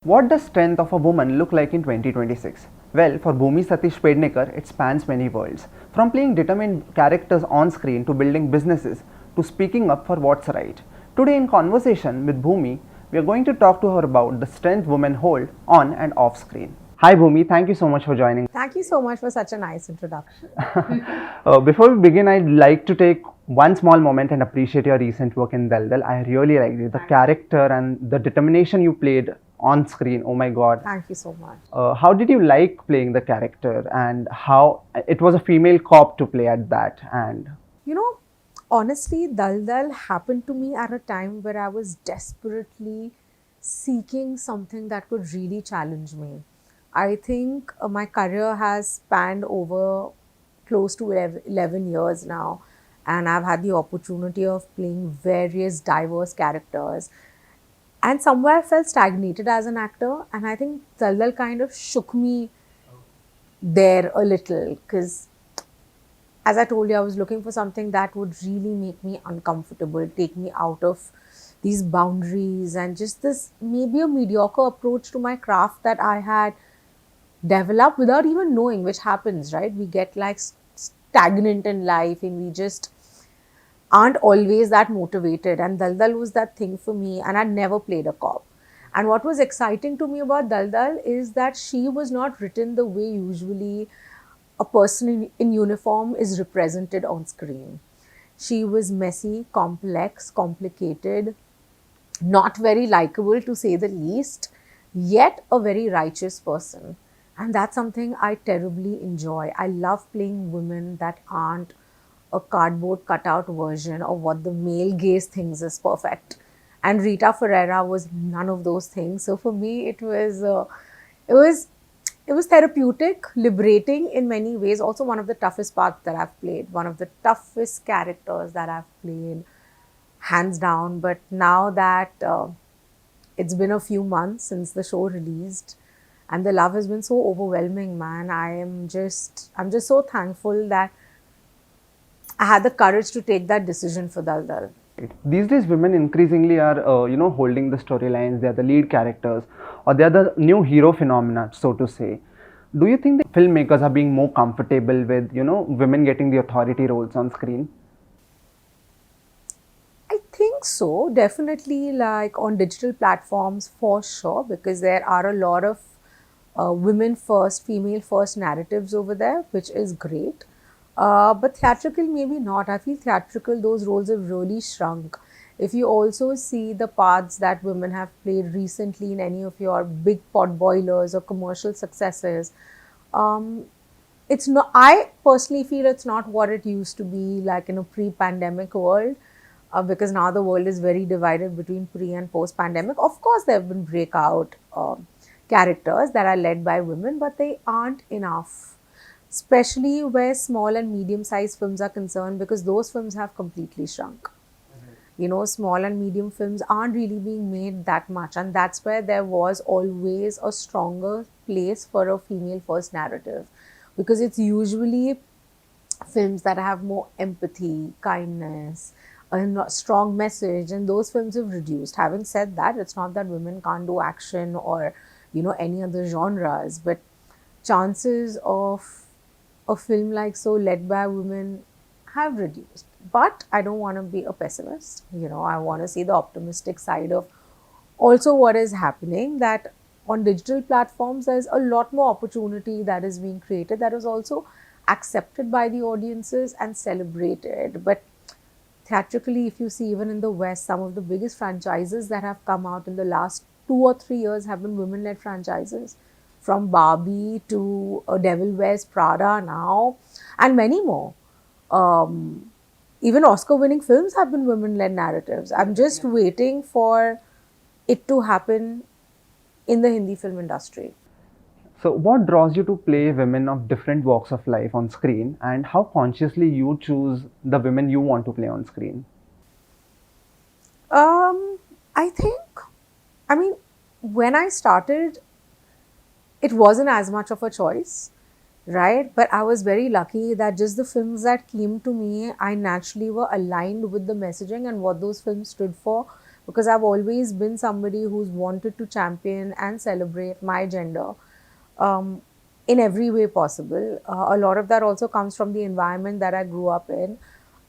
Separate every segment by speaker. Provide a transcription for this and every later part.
Speaker 1: What does strength of a woman look like in 2026? Well, for Bhumi Satish Pednekkar, it spans many worlds. From playing determined characters on screen to building businesses to speaking up for what's right. Today, in conversation with Bhumi, we are going to talk to her about the strength women hold on and off screen. Hi Bhumi, thank you so much for joining.
Speaker 2: Thank you so much for such a nice introduction.
Speaker 1: Before we begin, I'd like to take one small moment and appreciate your recent work in Daldal. I really liked it. The character and the determination you played on screen. Oh my God.
Speaker 2: Thank you so much.
Speaker 1: How did you like playing the character, and how it was a female cop to play at that? And
Speaker 2: You know, honestly, Dal happened to me at a time where I was desperately seeking something that could really challenge me. I think my career has spanned over close to 11 years now, and I've had the opportunity of playing various diverse characters. And somewhere I felt stagnated as an actor, and I think Dal kind of shook me there a little because, as I told you, I was looking for something that would really make me uncomfortable, take me out of these boundaries, and just this maybe a mediocre approach to my craft that I had developed without even knowing, which happens, right? We get like stagnant in life and we just aren't always that motivated. And Daldal was that thing for me, and I'd never played a cop. And what was exciting to me about Daldal is that she was not written the way usually a person in uniform is represented on screen. She was messy, complex, complicated, not very likable to say the least, yet a very righteous person. And that's something I terribly enjoy. I love playing women that aren't a cardboard cutout version of what the male gaze thinks is perfect. And Rita Ferreira was none of those things. So for me, it was it was therapeutic, liberating in many ways. Also, one of the toughest parts that I've played, one of the toughest characters that I've played, hands down. But now that it's been a few months since the show released, and the love has been so overwhelming, man. I'm just so thankful that I had the courage to take that decision for Dal Dal.
Speaker 1: these days, women increasingly are, holding the storylines. They are the lead characters, or they are the new hero phenomena, so to say. Do you think that filmmakers are being more comfortable with, women getting the authority roles on screen?
Speaker 2: I think so, definitely, like on digital platforms for sure, because there are a lot of women first, female first narratives over there, which is great. But theatrical, maybe not. I feel theatrical, those roles have really shrunk. If you also see the parts that women have played recently in any of your big pot boilers or commercial successes, um, it's not, I personally feel it's not what it used to be like in a pre-pandemic world, because now the world is very divided between pre and post-pandemic. Of course, there have been breakout characters that are led by women, but they aren't enough, especially where small and medium-sized films are concerned, because those films have completely shrunk. Small and medium films aren't really being made that much, and that's where there was always a stronger place for a female first narrative, because it's usually films that have more empathy, kindness, a strong message, and those films have reduced. Having said that, it's not that women can't do action or any other genres, but chances of a film like so led by women have reduced. But I don't want to be a pessimist. I want to see the optimistic side of also what is happening, that on digital platforms there's a lot more opportunity that is being created, that is also accepted by the audiences and celebrated. But theatrically, if you see, even in the West, some of the biggest franchises that have come out in the last 2 or 3 years have been women-led franchises, from Barbie to Devil Wears Prada now, and many more. Even Oscar-winning films have been women-led narratives. I'm just waiting for it to happen in the Hindi film industry.
Speaker 1: So, what draws you to play women of different walks of life on screen, and how consciously you choose the women you want to play on screen?
Speaker 2: I think, I mean, when I started, it wasn't as much of a choice, right? But I was very lucky that just the films that came to me, I naturally were aligned with the messaging and what those films stood for, because I've always been somebody who's wanted to champion and celebrate my gender um, in every way possible. A lot of that also comes from the environment that I grew up in.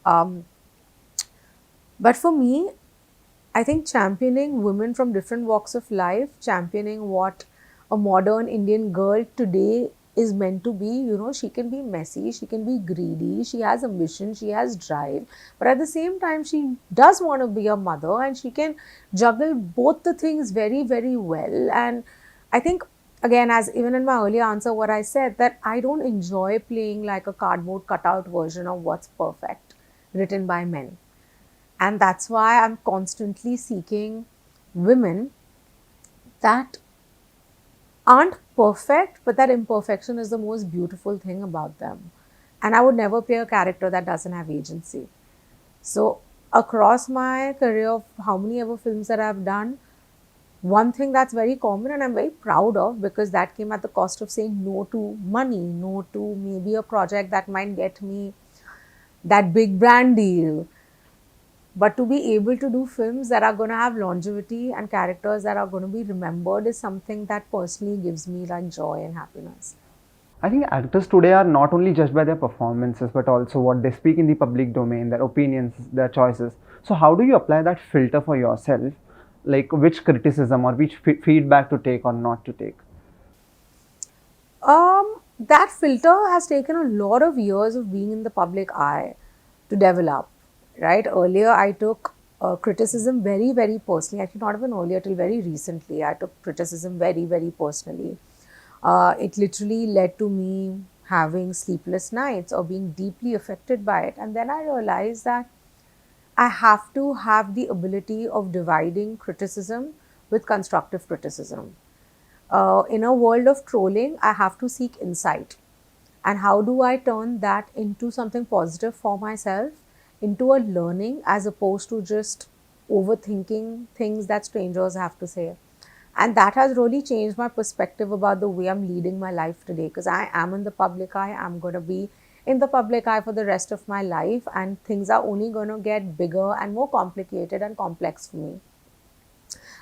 Speaker 2: Um, but for me, I think championing women from different walks of life, championing what a modern Indian girl today is meant to be. She can be messy, she can be greedy, she has ambition, she has drive, but at the same time, she does want to be a mother and she can juggle both the things very, very well. And I think, again, as even in my earlier answer, what I said, that I don't enjoy playing like a cardboard cutout version of what's perfect written by men. And that's why I'm constantly seeking women that aren't perfect, but that imperfection is the most beautiful thing about them. And I would never play a character that doesn't have agency. So, across my career of how many ever films that I've done, one thing that's very common and I'm very proud of, because that came at the cost of saying no to money, no to maybe a project that might get me that big brand deal. But to be able to do films that are going to have longevity and characters that are going to be remembered is something that personally gives me like joy and happiness.
Speaker 1: I think actors today are not only judged by their performances, but also what they speak in the public domain, their opinions, their choices. So, how do you apply that filter for yourself? Like which criticism or which feedback to take or not to take?
Speaker 2: That filter has taken a lot of years of being in the public eye to develop, right? Earlier, I took criticism very, very personally. Actually, not even earlier, till very recently, I took criticism very, very personally. It literally led to me having sleepless nights or being deeply affected by it. And then I realized that I have to have the ability of dividing criticism with constructive criticism. In a world of trolling, I have to seek insight. And how do I turn that into something positive for myself, into a learning as opposed to just overthinking things that strangers have to say? And that has really changed my perspective about the way I'm leading my life today, because I am in the public eye. I'm going to be in the public eye for the rest of my life, and things are only going to get bigger and more complicated and complex for me.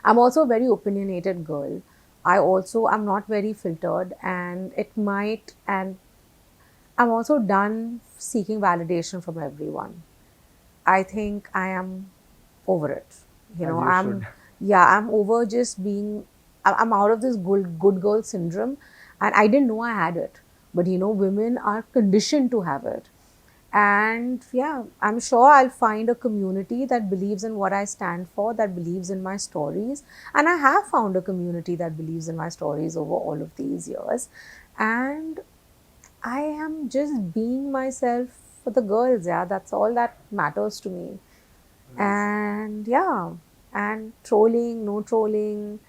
Speaker 2: I'm also a very opinionated girl. I also am not very filtered, and it might, and I'm also done seeking validation from everyone. I think I am over it.
Speaker 1: As you should.
Speaker 2: Yeah, I'm over just being, I'm out of this good girl syndrome, and I didn't know I had it. But women are conditioned to have it. And yeah, I'm sure I'll find a community that believes in what I stand for, that believes in my stories. And I have found a community that believes in my stories over all of these years. And I am just being myself for the girls. Yeah, that's all that matters to me. And yeah, and trolling, no trolling,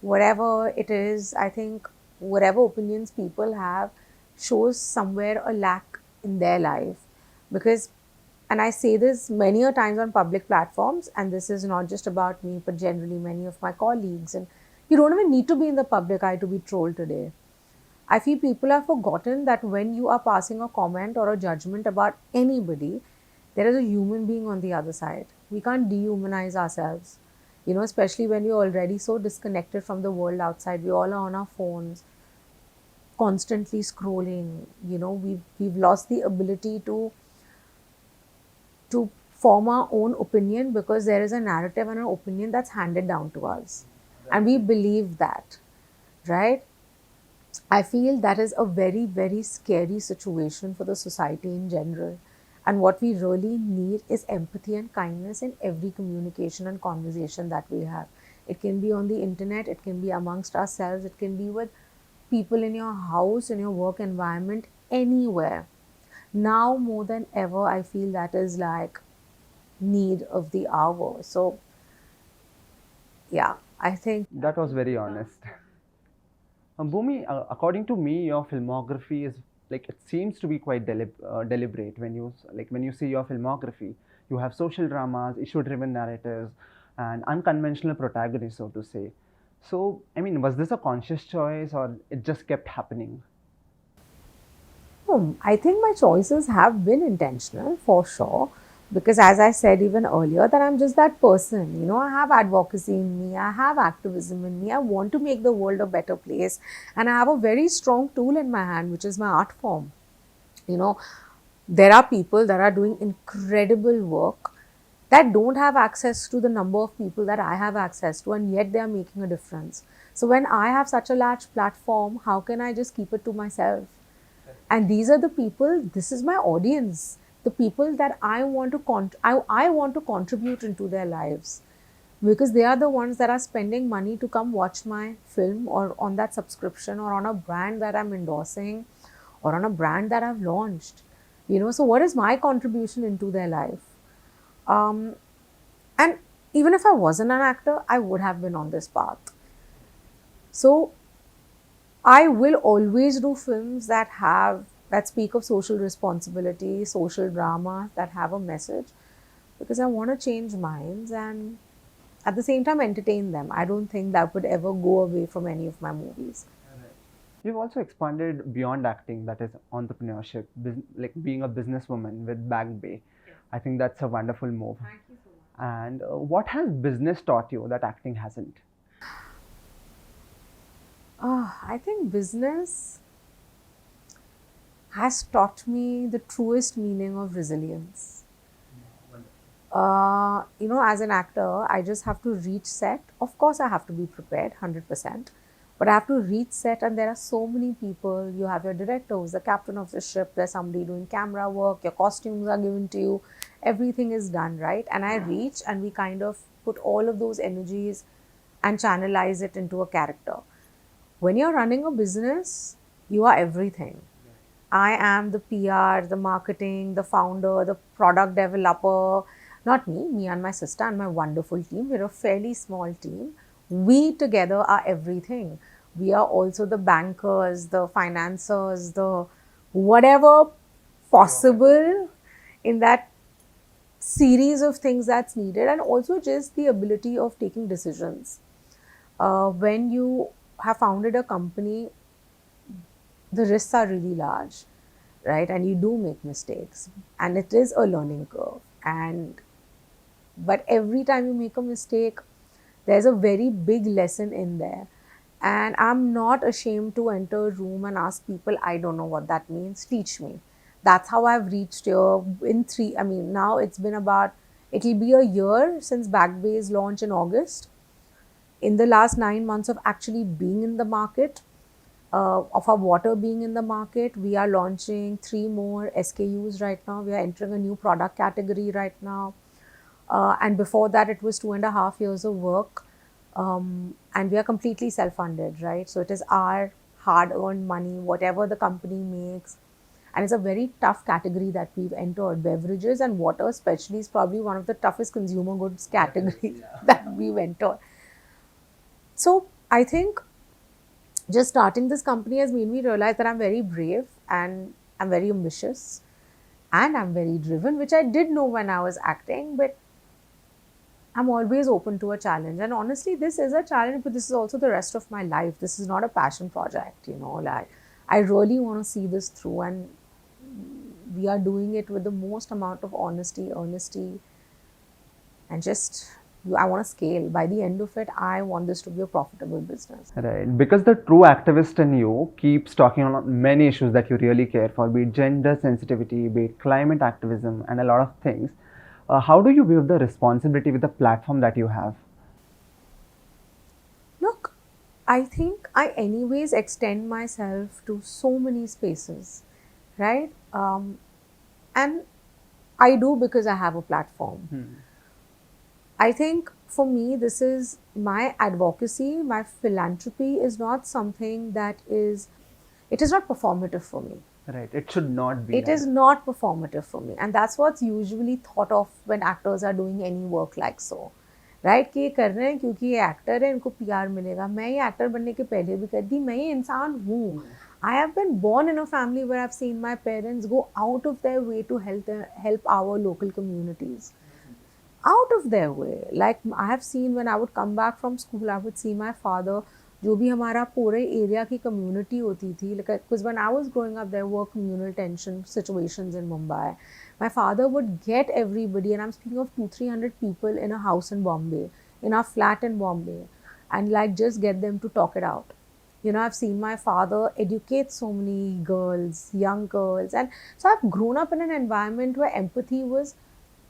Speaker 2: whatever it is, I think whatever opinions people have shows somewhere a lack in their life. Because, and I say this many a times on public platforms, and this is not just about me, but generally many of my colleagues, and you don't even need to be in the public eye to be trolled today. I feel people have forgotten that when you are passing a comment or a judgment about anybody, there is a human being on the other side. We can't dehumanize ourselves, especially when we're already so disconnected from the world outside. We all are on our phones, constantly scrolling. We've lost the ability to form our own opinion, because there is a narrative and an opinion that's handed down to us. And we believe that, right? I feel that is a very, very scary situation for the society in general. And what we really need is empathy and kindness in every communication and conversation that we have. It can be on the internet, it can be amongst ourselves, it can be with people in your house, in your work environment, anywhere. Now more than ever, I feel that is like need of the hour. So, yeah, I think.
Speaker 1: That was very honest. Bhumi, according to me, your filmography is like it seems to be quite deliberate. When you see your filmography, you have social dramas, issue-driven narratives, and unconventional protagonists, so to say. So, I mean, was this a conscious choice, or it just kept happening?
Speaker 2: I think my choices have been intentional for sure, Because as I said even earlier, that I'm just that person. You know, I have advocacy in me, I have activism in me, I want to make the world a better place, and I have a very strong tool in my hand, which is my art form. You know, there are people that are doing incredible work that don't have access to the number of people that I have access to, and yet they are making a difference. So when I have such a large platform, how can I just keep it to myself? And these are the people, this is my audience, the people that I want to I want to contribute into their lives, because they are the ones that are spending money to come watch my film, or on that subscription, or on a brand that I'm endorsing, or on a brand that I've launched. You know, so what is my contribution into their life? um, and even if I wasn't an actor, I would have been on this path. So I will always do films that speak of social responsibility, social drama, that have a message, because I want to change minds and at the same time entertain them. I don't think that would ever go away from any of my movies.
Speaker 1: You've also expanded beyond acting, that is entrepreneurship, like being a businesswoman with Back Bay. I think that's a wonderful move.
Speaker 2: Thank you so much.
Speaker 1: And what has business taught you that acting hasn't?
Speaker 2: I think business has taught me the truest meaning of resilience. You know, as an actor, I just have to reach set. Of course, I have to be prepared 100%, but I have to reach set, and there are so many people. You have your director, who's the captain of the ship, there's somebody doing camera work, your costumes are given to you, everything is done, right? And I reach, and we kind of put all of those energies and channelize it into a character. When you're running a business, you are everything. I am the PR, the marketing, the founder, the product developer. Not me, me and my sister and my wonderful team. We're a fairly small team. We together are everything. We are also the bankers, the financiers, the whatever possible in that series of things that's needed, and also just the ability of taking decisions. When you have founded a company, the risks are really large, right? And you do make mistakes, and it is a learning curve. And but every time you make a mistake, there's a very big lesson in there. And I'm not ashamed to enter a room and ask people, I don't know what that means, teach me. That's how I've reached here in now it'll be a year since Backbay's launch in August. In the last 9 months of actually being in the market, of our water being in the market, we are launching 3 more SKUs right now. We are entering a new product category right now. And before that, it was 2.5 years of work. And we are completely self-funded, right? So it is our hard-earned money, whatever the company makes. And it's a very tough category that we've entered. Beverages and water especially is probably one of the toughest consumer goods categories that we've entered. So I think just starting this company has made me realize that I'm very brave, and I'm very ambitious, and I'm very driven, which I did know when I was acting, but I'm always open to a challenge. And honestly, this is a challenge, but this is also the rest of my life. This is not a passion project, you know, like I really want to see this through, and we are doing it with the most amount of honesty, and just I want to scale. By the end of it, I want this to be a profitable business.
Speaker 1: Right, because the true activist in you keeps talking on many issues that you really care for, be it gender sensitivity, be it climate activism, and a lot of things. How do you view the responsibility with the platform that you have?
Speaker 2: Look, I think I anyways extend myself to so many spaces, right? And I do because I have a platform. I think for me, this is my advocacy, my philanthropy is not something it is not performative for me.
Speaker 1: Right, it should not be
Speaker 2: It
Speaker 1: like
Speaker 2: is not performative for me. And that's what's usually thought of when actors are doing any work like so. Right कि ये कर रहे हैं क्योंकि ये actor है, इनको PR मिलेगा. मैं ये एक्टर बनने के पहले भी कर दी, मैं ये इंसान हूँ. I have been born in a family where I've seen my parents go out of their way to help our local communities. Out of their way. Like I have seen when I would come back from school, I would see my father जो भी हमारा पूरे area की community होती थी, because when I was growing up there were communal tension situations in Mumbai. My father would get everybody, and I'm speaking of 200-300 people in a house in Bombay, in our flat in Bombay, and like just get them to talk it out. You know, I've seen my father educate so many girls, young girls, and so I've grown up in an environment where empathy was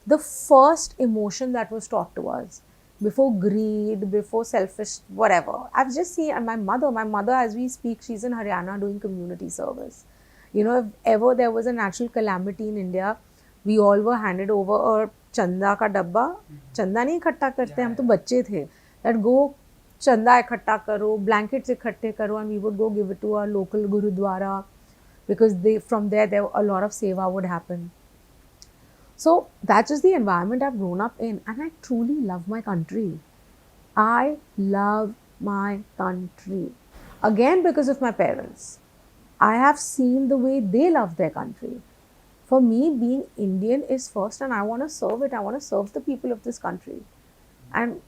Speaker 2: the first emotion that was taught to us before greed, before selfish, whatever. I've just seen, and my mother, as we speak, she's in Haryana doing community service. You know, if ever there was a natural calamity in India, we all were handed over a chanda ka dabba. Chanda नहीं इकट्ठा करते, हम तो बच्चे थे. That go चंदा इकट्ठा करो, blankets इकट्ठे करो, and we would go give it to our local gurudwara, because from there a lot of seva would happen. So that's just the environment I've grown up in, and I truly love my country. I love my country. Again, because of my parents. I have seen the way they love their country. For me, being Indian is first, and I want to serve it. I want to serve the people of this country. And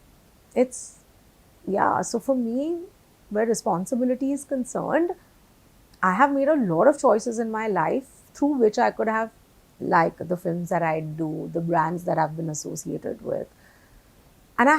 Speaker 2: it's, yeah, so for me, where responsibility is concerned, I have made a lot of choices in my life through which I could have, like the films that I do, the brands that I've been associated with. And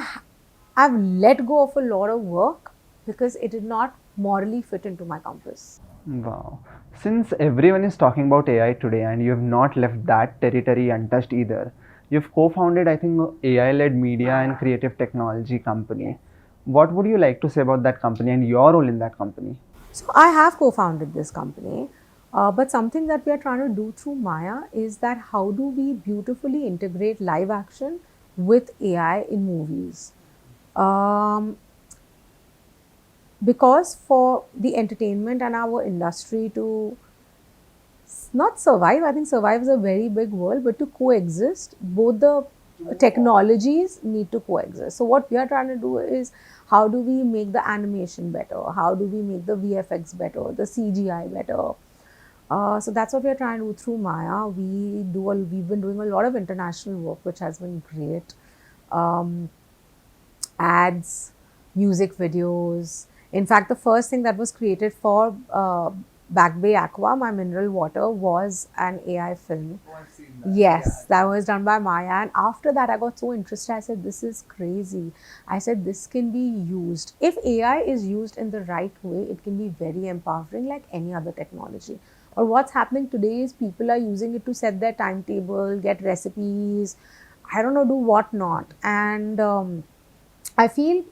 Speaker 2: I've let go of a lot of work because it did not morally fit into my compass.
Speaker 1: Wow. Since everyone is talking about AI today and you have not left that territory untouched either, you've co-founded, I think, AI-led media and creative technology company. What would you like to say about that company and your role in that company?
Speaker 2: So I have co-founded this company, but something that we are trying to do through Maya is that how do we beautifully integrate live action with AI in movies? Because for the entertainment and our industry to not survive, I think survive is a very big word, but to coexist, both the technologies need to coexist. So what we are trying to do is how do we make the animation better? How do we make the VFX better, the CGI better? So that's what we are trying to do through Maya. We've been doing a lot of international work, which has been great. Ads, music videos. In fact, the first thing that was created for Back Bay Aqua, my mineral water, was an AI film.
Speaker 1: Oh, I've seen that.
Speaker 2: Yes, that was done by Maya. And after that, I got so interested. I said, this is crazy. I said, this can be used. If AI is used in the right way, it can be very empowering like any other technology. Or what's happening today is people are using it to set their timetable, get recipes, I don't know, do what not. And I feel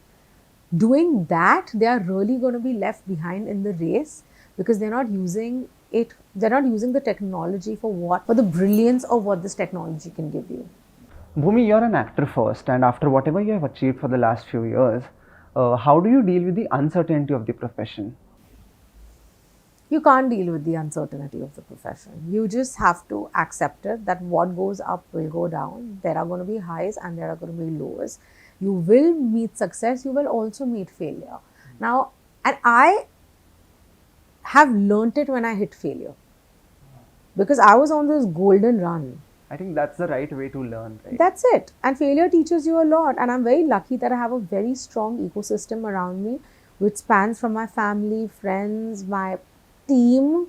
Speaker 2: doing that, they are really going to be left behind in the race because they're not using it, they're not using the technology for the brilliance of what this technology can give you.
Speaker 1: Bhumi, you're an actor first, and after whatever you have achieved for the last few years, how do you deal with the uncertainty of the profession?
Speaker 2: You can't deal with the uncertainty of the profession. You just have to accept it that what goes up will go down. There are going to be highs and there are going to be lows. You will meet success, you will also meet failure. Now, and I have learnt it when I hit failure because I was on this golden run.
Speaker 1: I think that's the right way to learn, right?
Speaker 2: That's it. And failure teaches you a lot. And I'm very lucky that I have a very strong ecosystem around me, which spans from my family, friends, my team,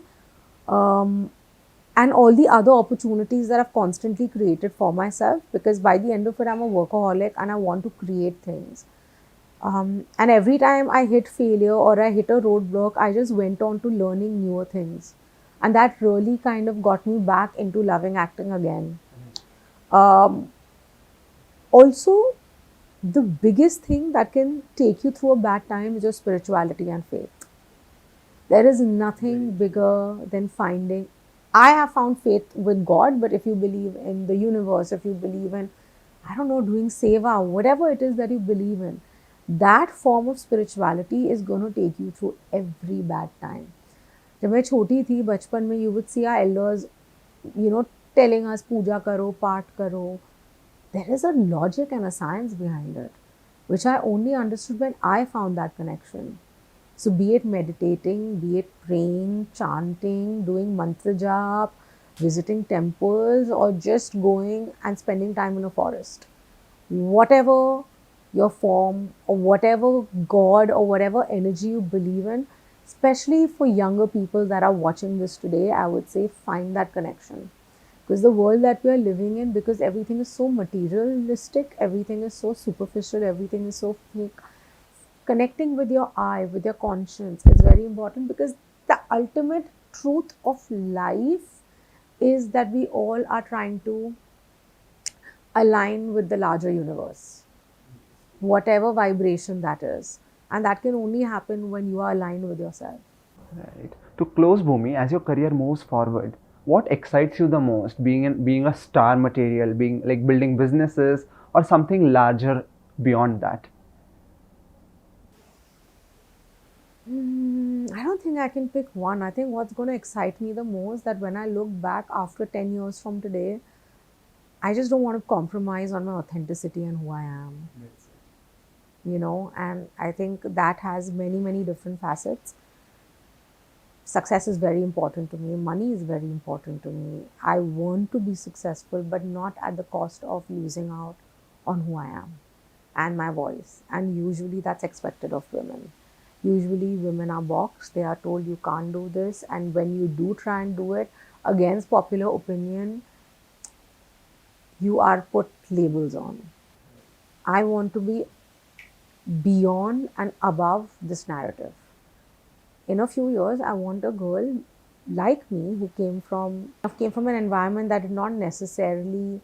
Speaker 2: and all the other opportunities that I've constantly created for myself. Because by the end of it, I'm a workaholic and I want to create things. And every time I hit failure or I hit a roadblock, I just went on to learning newer things. And that really kind of got me back into loving acting again. Also, the biggest thing that can take you through a bad time is your spirituality and faith. There is nothing bigger than finding. I have found faith with God, but if you believe in the universe, if you believe in, I don't know, doing seva, whatever it is that you believe in, that form of spirituality is going to take you through every bad time. जब मैं छोटी थी बचपन में, you would see our elders, telling us पूजा करो, पाठ करो. There is a logic and a science behind it, which I only understood when I found that connection. So be it meditating, be it praying, chanting, doing mantra jap, visiting temples, or just going and spending time in a forest. Whatever your form, or whatever God or whatever energy you believe in. Especially for younger people that are watching this today, I would say find that connection. Because the world that we are living in, because everything is so materialistic, everything is so superficial, everything is so fake, connecting with your eye, with your conscience is very important, because the ultimate truth of life is that we all are trying to align with the larger universe, whatever vibration that is. And that can only happen when you are aligned with yourself.
Speaker 1: Right. To close, Bhumi, as your career moves forward, what excites you the most? Being a star material, being like building businesses, or something larger beyond that?
Speaker 2: I don't think I can pick one. I think what's going to excite me the most, that when I look back after 10 years from today, I just don't want to compromise on my authenticity and who I am. And I think that has many, many different facets. Success is very important to me. Money is very important to me. I want to be successful, but not at the cost of losing out on who I am and my voice. And usually that's expected of women. Usually women are boxed. They are told you can't do this. And when you do try and do it against popular opinion, you are put labels on. I want to be beyond and above this narrative. In a few years, I want a girl like me who came from an environment that did not necessarily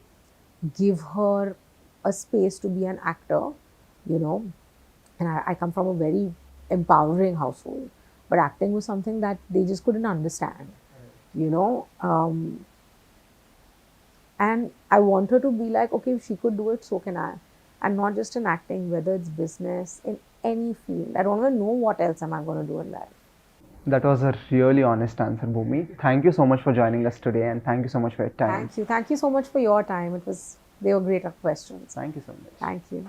Speaker 2: give her a space to be an actor, you know. And I come from a very empowering household, but acting was something that they just couldn't understand, you know. And I want her to be like, okay, if she could do it, so can I. And not just in acting, whether it's business, in any field. I don't even know what else am I going to do in life.
Speaker 1: That was a really honest answer, Bhumi. Thank you so much for joining us today, and thank you so much for your time.
Speaker 2: Thank you. Thank you so much for your time. They were great questions.
Speaker 1: Thank you so much.
Speaker 2: Thank you.